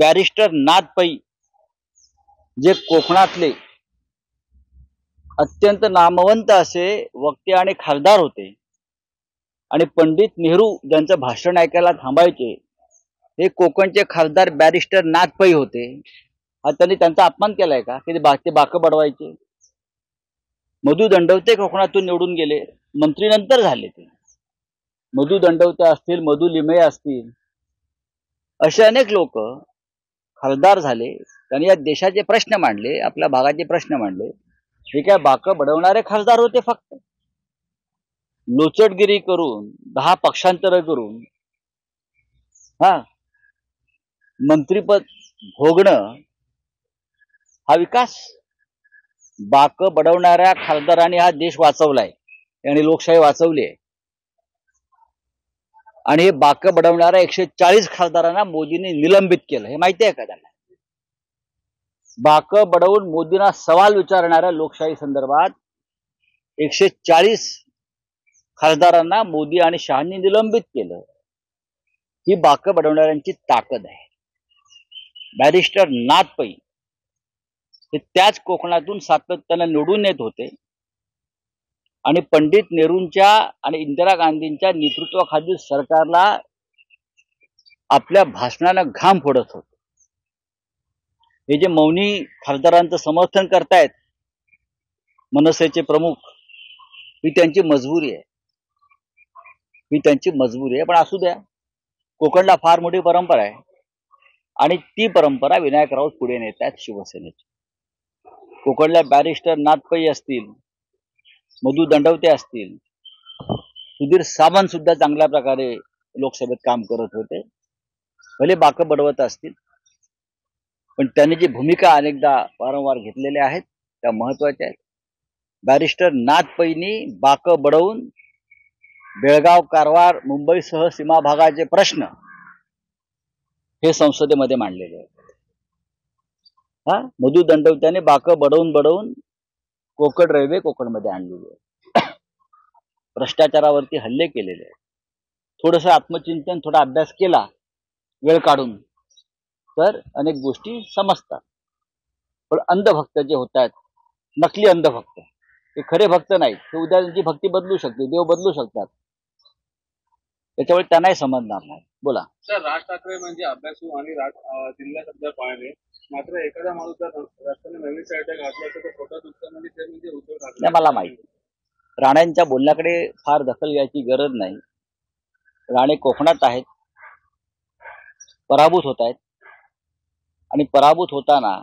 Barrister Nath Pai जे कोकणातले अत्यंत नामवंत असे वक्ते आणि खासदार होते आणि पंडित नेहरू ज्यांचं भाषण ऐकायला थांबायचे हे कोकणचे खासदार बॅरिस्टर नाथ पै होते. हा त्यांनी त्यांचा अपमान केलाय का की ते बाकं बडवायचे? मधु दंडवते कोकणातून निवडून गेले, मंत्री नंतर झाले. ते मधु दंडवते असतील, मधु लिमये असतील, असे अनेक लोक खासदार झाले. त्यांनी या देशाचे प्रश्न मांडले, आपल्या भागाचे प्रश्न मांडले. हे काय बाकं बडवणारे खासदार होते? फक्त लोचटगिरी करून 10 पक्षांतर करून मंत्रीपद भोगणं हा विकास? बाकं बडवणाऱ्या खासदारांनी हा देश वाचवलाय आणि लोकशाही वाचवली आहे. आणि हे बाकं बडवणाऱ्या 140 खासदारांना मोदींनी निलंबित केलं. हे माहिती आहे का त्यांना? बाकं बडवून मोदींना सवाल विचारणाऱ्या लोकशाही संदर्भात 140 खासदारांना मोदी आणि शहांनी निलंबित केलं. ही बाकं बडवणाऱ्यांची ताकद आहे. बॅरिस्टर नाथ पै हे त्याच कोकणातून सातत्यानं निवडून येत होते आणि पंडित नेहरूंच्या आणि इंदिरा गांधींच्या नेतृत्वाखालील सरकारला आपल्या भाषणानं घाम फोडत होते. हे जे मौनी खासदारांचं समर्थन करतायत मनसेचे प्रमुख, ही त्यांची मजबुरी आहे. पण असू द्या, कोकणला फार मोठी परंपरा आहे आणि ती परंपरा विनायक राऊत पुढे नेत आहेत शिवसेनेची. कोकणला बॅरिस्टर नाथ पै असतील, मधु दंडवते असतील, सुधीर सावंत सुद्धा चांगल्या प्रकारे लोकसभेत काम करत होते. भले बाकं बडवत असतील, पण त्यांनी जी भूमिका अनेकदा वारंवार घेतलेल्या आहेत त्या महत्वाच्या आहेत. बॅरिस्टर नाथ पैनी बाकं बडवून बेळगाव, कारवार, मुंबईसह सीमा भागाचे प्रश्न हे संसदेमध्ये मांडलेले आहेत. मधु दंडवत्याने बाकं बडवून कोकण रेल्वे कोकणमध्ये आणलेली आहे. भ्रष्टाचारावरती हल्ले केलेले आहेत. थोडंसं आत्मचिंतन, थोडा अभ्यास केला वेळ काढून तर अनेक गोष्टी समजतात. पण अंधभक्त जे होत आहेत, नकली अंधभक्त, ते खरे भक्त नाहीत. ते उद्या त्यांची भक्ती बदलू शकते, देव बदलू शकतात, त्याच्यामुळे त्यांनाही समजणार नाही. बोला सर, राज ठाकरे म्हणजे अभ्यासू आणि जिल्हा सध्या पाहणे, मात्र एखादा माणूस जर रस्त्याने नवीन साईड घातला तर फोटो दुसरा म्हणजे ते म्हणजे उद्धव ठाकरे. मला माहिती, राणेंच्या बोलण्याकडे फार दखल घ्यायची गरज नाही. राणे कोकणात आहेत, पराभूत होत आहेत आणि पराभूत होताना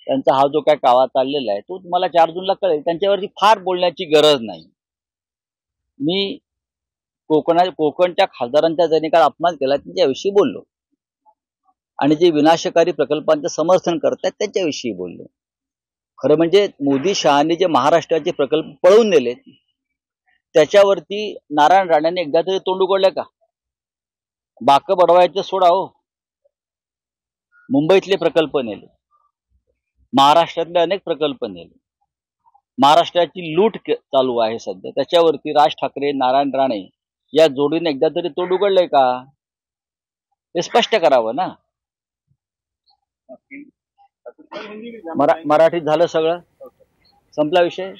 त्यांचा हा जो काय कावा चाललेला आहे तो तुम्हाला 4 जूनला कळेल. त्यांच्यावरती फार बोलण्याची गरज नाही. मी कोकणच्या खासदारांचा ज्यांनी काल अपमान केला त्यांच्याविषयी बोललो आणि जे विनाशकारी प्रकल्पांचं समर्थन करतात त्यांच्याविषयी बोललो. खरं म्हणजे मोदी शहांनी जे महाराष्ट्राचे प्रकल्प पळवून नेले त्याच्यावरती नारायण राणेंनी एकदा तरी तोंड उघडलं का? बाकं बडवायचं सोडा हो, मुंबईतले प्रकल्प नेले, महाराष्ट्रातले अनेक प्रकल्प नेले, महाराष्ट्राची लूट चालू आहे सध्या, त्याच्यावरती राज ठाकरे, नारायण राणे या जोडीने एकदा तरी तोंड उघडलंय का? हे स्पष्ट करावं ना. मराठीत झालं सगळं, संपला विषय.